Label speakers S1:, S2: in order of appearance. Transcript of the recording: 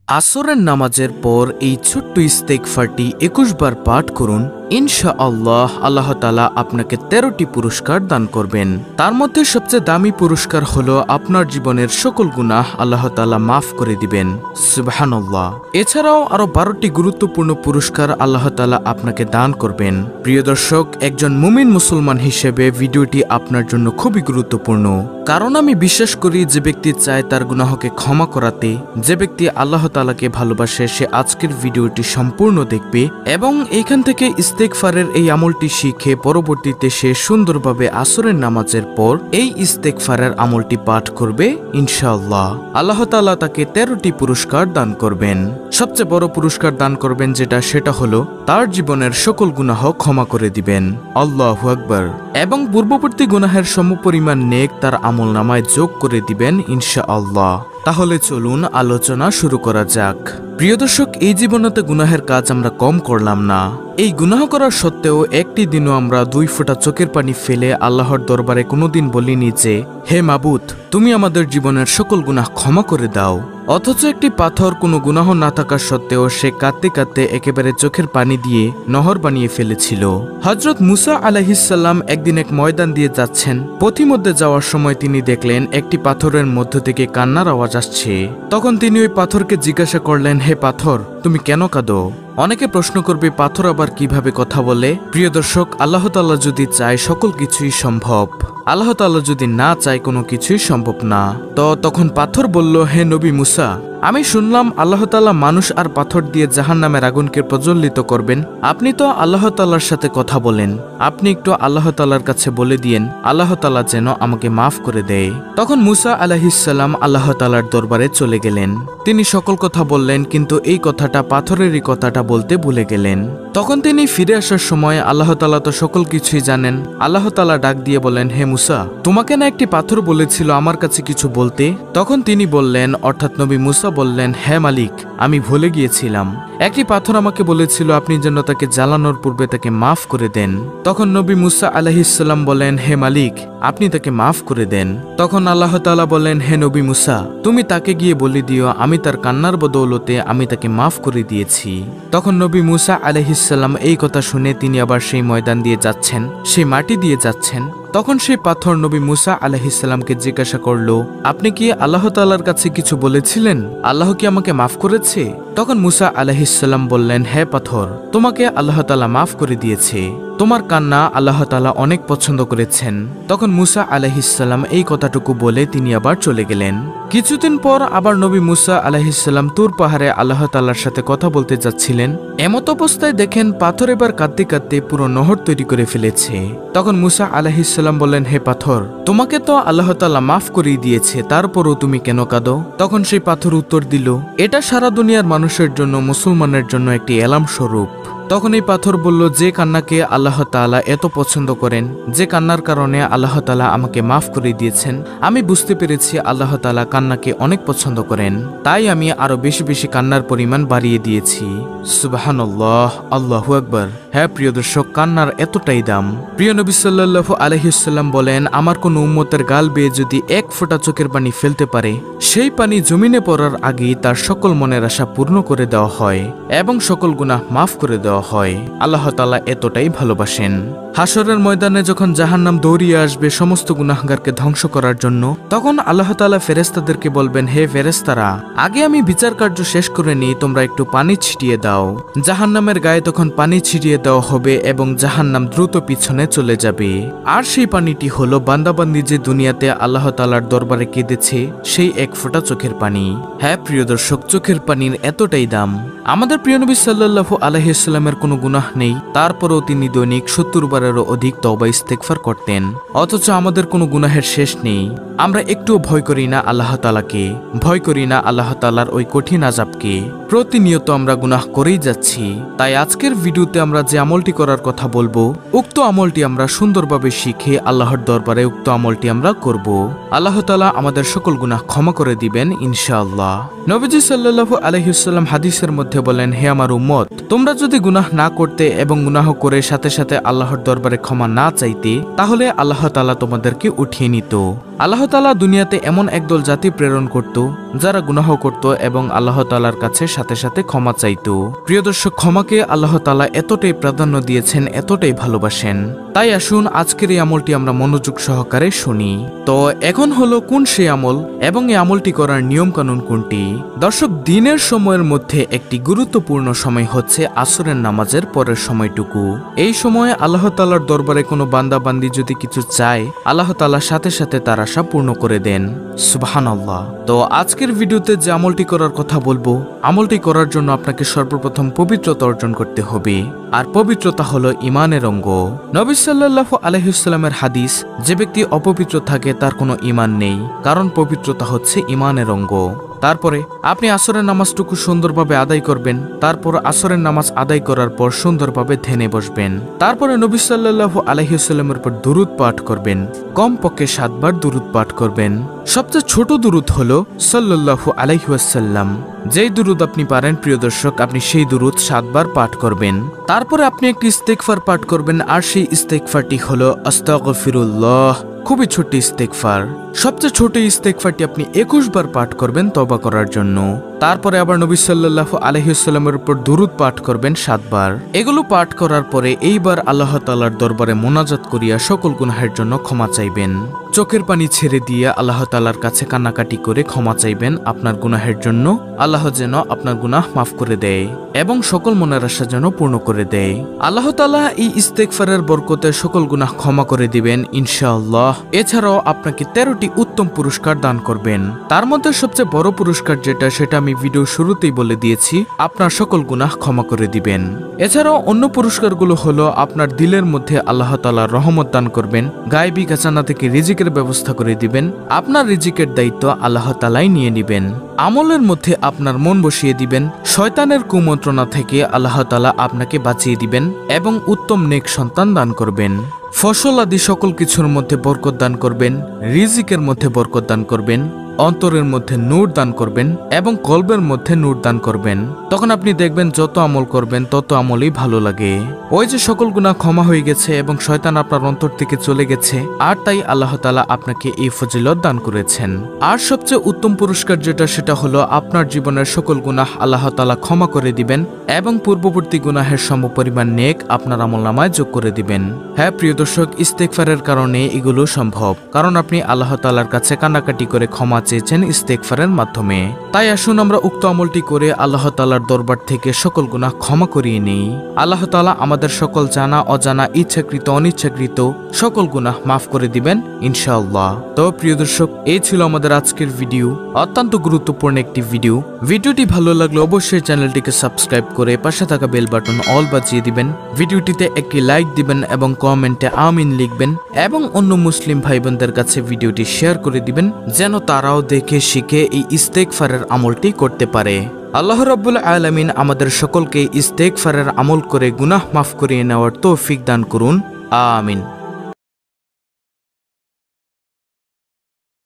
S1: আসরের নামাজের পর এই ছোট্ট ইস্তেগফারটি ২১ বার পাঠ করুন। ইনশাআল্লাহ আল্লাহ তাআলা আপনাকে ১৩টি পুরস্কার দান করবেন। তার মধ্যে সবচেয়ে দামি পুরস্কার হলো আপনার জীবনের সকল গুনাহ আল্লাহ তাআলা মাফ করে দিবেন। সুবহানাল্লাহ। এছাড়াও আরো ১২টি গুরুত্বপূর্ণ পুরস্কার আল্লাহ তাআলা আপনাকে দান করবেন। প্রিয় দর্শক, একজন মুমিন মুসলমান হিসেবে ভিডিওটি আপনার জন্য খুবই গুরুত্বপূর্ণ, কারণ আমি বিশ্বাস করি যে ব্যক্তি চায় তার গুনাহকে ক্ষমা করাতে, যে ব্যক্তি আল্লাহ তাআলাকে ভালোবাসে, সে আজকের ভিডিওটি সম্পূর্ণ দেখবে এবং এইখান থেকে ইস্তেগফারের এই আমলটি শিখে পরবর্তীতে সে সুন্দরভাবে আসরের নামাজের পর এই ইস্তেগফারের আমলটি পাঠ করবে। ইনশাআল্লাহ আল্লাহ তাআলা তাকে ১৩টি পুরস্কার দান করবেন। সবচেয়ে বড় পুরস্কার দান করবেন সেটা হলো তার জীবনের সকল গুনাহ ক্ষমা করে দিবেন। আল্লাহু আকবার। এবং পূর্ববর্তী গুনাহের সমপরিমাণ নেক তার আমলনামায় যোগ করে দিবেন ইনশাআল্লাহ। তাহলে চলুন আলোচনা শুরু করা যাক। প্রিয় দর্শক, এই জীবনেতে গুনাহের কাজ আমরা কম করলাম না। এই গুনাহ করার সত্ত্বেও একটি দিনও আমরা ২ ফোঁটা চোখের পানি ফেলে আল্লাহর দরবারে কোনোদিন বলিনি যে, হে মাবুদ, তুমি আমাদের জীবনের সকল গুনাহ ক্ষমা করে দাও। অথচ একটি পাথর কোনো গুনাহ না থাকার সত্ত্বেও সে কাঁদতে কাঁদতে একেবারে চোখের পানি দিয়ে নহর বানিয়ে ফেলেছিল। হযরত মুসা আলাইহিস সালাম একদিন এক ময়দান দিয়ে যাচ্ছেন। পথিমধ্যে যাওয়ার সময় তিনি দেখলেন একটি পাথরের মধ্য থেকে কান্নার আওয়াজ আসছে। তখন তিনি ওই পাথরকে জিজ্ঞাসা করলেন, হে পাথর, তুমি কেন কাঁদো? অনেকে প্রশ্ন করবে, পাথর আবার কিভাবে কথা বলে? প্রিয় দর্শক, আল্লাহ তাআলা যদি চায় সকল কিছুই সম্ভব। আল্লাহ তাআলা যদি না চায় কোনো কিছুই সম্ভব না। তখন পাথর বলল, হে নবী মুসা, আমি শুনলাম আল্লাহ তাআলা মানুষ আর পাথর দিয়ে জাহান্নামের আগুনকে প্রজ্বলিত করবেন। আপনি তো আল্লাহ তাআলার সাথে কথা বলেন, আপনি একটু আল্লাহ তাআলার কাছে বলে দিয়েন আল্লাহ তাআলা যেন আমাকে মাফ করে দেয়। তখন মুসা আলাইহিস সালাম আল্লাহ তাআলার দরবারে চলে গেলেন। তিনি সকল কথা বললেন, কিন্তু এই কথাটা, পাথরেরই কথাটা বলতে ভুলে গেলেন। তখন তিনি ফিরে আসার সময় আল্লাহ তাআলা তো সকল কিছুই জানেন। আল্লাহ তাআলা ডাক দিয়ে বলেন, হে মুসা, তোমাকে না একটি পাথর বলেছিল আমার কাছে কিছু বলতে? তখন তিনি বললেন, অর্থাৎ নবী মুসা বললেন, হ্যাঁ মালিক, আমি ভুলে গিয়েছিলাম। একটি পাথর আমাকে বলেছিল আপনি যেন তাকে জ্বালানোর পূর্বে তাকে মাফ করে দেন। তখন নবী মুসা আলাইহিস সালাম বলেন, হে মালিক, আপনি তাকে মাফ করে দেন। তখন আল্লাহ তাআলা বলেন, হে নবী মুসা, তুমি তাকে গিয়ে বলে দিও আমি তার কান্নার বদৌলতে আমি তাকে মাফ করে দিয়েছি। তখন নবী মুসা আলাইহিস সালাম এই কথা শুনে তিনি আবার সেই ময়দান দিয়ে যাচ্ছেন, সেই মাটি দিয়ে যাচ্ছেন। তখন সেই পাথর নবী মুসা আলাইহিস সালামকে জিজ্ঞাসা করল, আপনি কি আল্লাহ তাআলার কাছে কিছু বলেছিলেন? আল্লাহ কি আমাকে মাফ করেছে? তখন মুসা আলাইহিস সালাম বললেন, হে পাথর, তোমাকে আল্লাহ তাআলা মাফ করে দিয়েছে। তোমার কান্না আল্লাহ তাআলা অনেক পছন্দ করেছেন। তখন মুসা আলাইহিস সালাম এই কথাটুকু বলে তিনি আবার চলে গেলেন। কিছুদিন পর আবার নবী মুসা আলাইহিস সালাম তুর পাহাড়ে আল্লাহ তাআলার সাথে কথা বলতে যাচ্ছিলেন। এমত অবস্থায় দেখেন পাথর এবার কাঁদতে কাঁদতে পুরো নহর তৈরি করে ফেলেছে। তখন মুসা আলাইহিস সালাম বললেন, হে পাথর, তোমাকে তো আল্লাহ তাআলা মাফ করেই দিয়েছে, তারপরও তুমি কেন কাঁদো? তখন সেই পাথর উত্তর দিল, এটা সারা দুনিয়ার মানুষের জন্য, মুসলমানের জন্য একটি এলাম স্বরূপ। তখন এই পাথর বলল, যে কান্নাকে আল্লাহ তাআলা এত পছন্দ করেন, যে কান্নার কারণে আল্লাহ তাআলা আমাকে মাফ করে দিয়েছেন, আমি বুঝতে পেরেছি আল্লাহ তাআলা কান্নাকে অনেক পছন্দ করেন, তাই আমি আরো বেশি বেশি কান্নার পরিমাণ বাড়িয়ে দিয়েছি। সুবহানাল্লাহ, আল্লাহু আকবার। হ্যাঁ প্রিয় দর্শক, কান্নার এতটাই দাম। প্রিয় নবী সাল্লাল্লাহু আলাইহি ওয়াসাল্লাম বলেন, আমার কোন উম্মতের গাল বেয়ে যদি ১ ফোঁটা চোখের পানি ফেলতে পারে, সেই পানি জমিনে পড়ার আগেই তার সকল মনের আশা পূর্ণ করে দেওয়া হয় এবং সকল গুনাহ মাফ করে দেওয়া হয়। আল্লাহ তাআলা এতটাই ভালোবাসেন। হাসরের ময়দানে যখন জাহান্নাম দৌড়িয়ে আসবে সমস্ত গুনাহগারকে ধ্বংস করার জন্য, তখন আল্লাহ তাআলা ফেরেশতাদেরকে বলবেন, হে ফেরেশতারা, আগে আমি বিচার কার্য শেষ করে নিই, তোমরা একটু পানি ছিটিয়ে দাও। জাহান্নামের গায়ে তখন পানি ছিটিয়ে দেওয়া হবে এবং জাহান্নাম দ্রুত পিছনে চলে যাবে। আর সেই পানিটি হলো বান্দাবান্দি যে দুনিয়াতে আল্লাহ তাআলার দরবারে কেঁদেছে, সেই ১ ফোঁটা চোখের পানি। হ্যাঁ প্রিয় দর্শক, চোখের পানির এতটাই দাম। আমাদের প্রিয় নবী সাল্লাল্লাহু আলাইহি ওয়াসাল্লামের কোনো গুনাহ নেই, তারপরেও তিনি দৈনিক ৭০ বারেরও অধিক তওবা ইস্তেগফার করতেন। অথচ আমাদের কোনো গুনাহের শেষ নেই। আমরা একটুও ভয় করি না আল্লাহ তাআলাকে, ভয় করি না আল্লাহ তাআলার ওই কঠিন আযাবকে। প্রতিনিয়ত আমরা গুনাহ করেই যাচ্ছি। তাই আজকের ভিডিওতে আমরা যে আমলটি করার কথা বলবো, উক্ত আমলটি আমরা সুন্দরভাবে শিখে আল্লাহর দরবারে উক্ত আমলটি আমরা করব। আল্লাহ তাআলা আমাদের সকল গুনাহ ক্ষমা করে দিবেন ইনশাআল্লাহ। নবীজি সাল্লাল্লাহু আলাইহি ওয়াসাল্লাম হাদিসের মধ্যে বলেন, হে আমার উম্মত, তোমরা যদি গুনাহ না করতে এবং গুনাহ করে সাথে সাথে আল্লাহর দরবারে ক্ষমা না চাইতে, তাহলে আল্লাহ তাআলা তোমাদেরকে উঠিয়ে নিত। আল্লাহ তাআলা দুনিয়াতে এমন একদল জাতি প্রেরণ করত যারা গুনাহ করত এবং আল্লাহ তাআলার কাছে সাথে সাথে ক্ষমা চাইত। প্রিয় দর্শক, ক্ষমাকে আল্লাহ তাআলা এতটাই প্রাধান্য দিয়েছেন, এতটাই ভালোবাসেন। তাই আসুন আজকের এই আমলটি আমরা মনোযোগ সহকারে শুনি। তো এখন হলো কোন সেই আমল এবং এই আমলটি করার নিয়ম কানুন কোনটি। দর্শক, দিনের সময়ের মধ্যে একটি গুরুত্বপূর্ণ সময় হচ্ছে আসরের নামাজের পরের সময়টুকু। এই সময়ে আল্লাহ তাআলার দরবারে কোনো বান্দা বান্দি যদি কিছু চায়, আল্লাহ তাআলা সাথে সাথে তার আশা পূর্ণ করে দেন। সুবহানাল্লাহ। তো আজকের ভিডিওতে যে আমলটি করার কথা বলবো, আমলটি করার জন্য আপনাকে সর্বপ্রথম পবিত্রতা অর্জন করতে হবে। আর পবিত্রতা হলো ঈমানের অঙ্গ। নবী সাল্লাল্লাহু আলাইহি ওয়াসাল্লামের হাদিস, যে ব্যক্তি অপবিত্র থাকে তার কোনো ঈমান নেই, কারণ পবিত্রতা হচ্ছে ঈমানের অঙ্গ। তারপরে আপনি আসরের নামাজটুকু সুন্দরভাবে আদায় করবেন। তারপর আসরের নামাজ আদায় করার পর সুন্দরভাবে ধ্যানে বসবেন। তারপরে নবী সাল্লাল্লাহু আলাইহি ওয়াসাল্লামের উপর দুরূদ পাঠ করবেন। কমপক্ষে 7 বার দুরূদ পাঠ করবেন। সবচেয়ে ছোট দুরূদ হলো সাল্লাল্লাহু আলাইহি ওয়াসাল্লাম। যেই দুরূদ আপনি পারেন প্রিয় দর্শক, আপনি সেই দুরূদ 7 বার পাঠ করবেন। তারপরে আপনি একটি ইস্তেগফার পাঠ করবেন, আর সেই ইস্তেগফারটি হলো আস্তাগফিরুল্লাহ। খুবই ছোট ইস্তেগফার। সবচেয়ে ছোট ইস্তেগফারটি আপনি 21 বার পাঠ করবেন তওবা করার জন্য। তারপরে আবার নবী সাল্লাল্লাহু আলাইহি ওয়াসাল্লামের উপর দুরূদ পাঠ করবেন 7 বার। এগুলো পাঠ করার পরে এইবার আল্লাহ তাআলার দরবারে মোনাজাত করিয়া সকল গুনাহের জন্য ক্ষমা চাইবেন। চোখের পানি ছেড়ে দিয়ে আল্লাহ তাআলার কাছে কান্নাকাটি করে ক্ষমা চাইবেন আপনার গুনাহের জন্য। আল্লাহ যেন আপনার গুনাহ মাফ করে দেয় এবং সকল মনের আশা যেন পূর্ণ করে দেয়। আল্লাহ তাআলা এই ইস্তেগফারের বরকতে সকল গুনাহ ক্ষমা করে দিবেন ইনশাআল্লাহ। এছাড়াও আপনাকে 13টি উত্তম পুরস্কার দান করবেন। তার মধ্যে সবচেয়ে বড় পুরস্কার যেটা, সেটা আমি ভিডিও শুরুতেই বলে দিয়েছি, আপনার সকল গুনাহ ক্ষমা করে দিবেন। এছাড়াও অন্য পুরস্কারগুলো হলো আপনার দিলের মধ্যে আল্লাহ তাআলার রহমত দান করবেন, গায়বী খাজানা থেকে রিজিকের ব্যবস্থা করে দিবেন। আপনার রিজিকের দায়িত্ব আল্লাহ তাআলাই নিয়ে নেবেন। আমলের মধ্যে আপনার মন বসিয়ে দিবেন। শয়তানের কুমন্ত্রণা থেকে আল্লাহ তাআলা আপনাকে বাঁচিয়ে দিবেন এবং উত্তম নেক সন্তান দান করবেন। ফসল আদি সকল কিছুর মধ্যে বরকত দান করবেন, রিজিকের মধ্যে বরকত দান করবেন, অন্তরের মধ্যে নূর দান করবেন এবং কলবের মধ্যে নূর দান করবেন। তখন আপনি দেখবেন যত আমল করবেন তত আমলই ভালো লাগে। ওই যে সকল গুনাহ ক্ষমা হয়ে গেছে এবং শয়তান আপনার অন্তর থেকে চলে গেছে, আর তাই আল্লাহ তাআলা আপনাকে এই ফজিলত দান করেছেন। আর সবচেয়ে উত্তম পুরস্কার যেটা, সেটা হলো আপনার জীবনের সকল গুনাহ আল্লাহ তাআলা ক্ষমা করে দিবেন এবং পূর্ববর্তী গুনাহের সমপরিমাণ নেক আপনার আমলনামায় যোগ করে দিবেন। হ্যাঁ প্রিয় দর্শক, ইস্তেগফারের কারণে এগুলো সম্ভব, কারণ আপনি আল্লাহ তাআলার কাছে কান্নাকাটি করে ক্ষমা চেয়েছেন ইস্তেগফারের মাধ্যমে। তাই আসুন আমরা উক্ত আমলটি করে আল্লাহ তাআলার দরবার থেকে সকল গুনাহ ক্ষমা করিয়ে নেই। আল্লাহ তাআলা আমাদের সকল জানা অজানা, ইচ্ছাকৃত অনিচ্ছাকৃত সকল গুনাহ মাফ করে দিবেন ইনশাআল্লাহ। তো প্রিয় দর্শক, এই ছিল আমাদের আজকের ভিডিও, অত্যন্ত গুরুত্বপূর্ণ একটি ভিডিও। ভিডিওটি ভালো লাগলে অবশ্যই চ্যানেলটিকে সাবস্ক্রাইব করে পাশে থাকা বেল বাটন অল বাজিয়ে দিবেন। ভিডিওটিতে একটি লাইক দিবেন এবং কমেন্টে আমিন লিখবেন এবং অন্য মুসলিম ভাই বোনদের কাছে ভিডিওটি শেয়ার করে দিবেন, যেন তারাও দেখে শিখে এই ইস্তেগফারের আমলটি করতে পারে। আল্লাহ রাব্বুল আলামিন আমাদের সকলকে ইস্তেগফারের আমল করে গুনাহ মাফ করিয়ে নেওয়ার তৌফিক দান করুন। আমিন।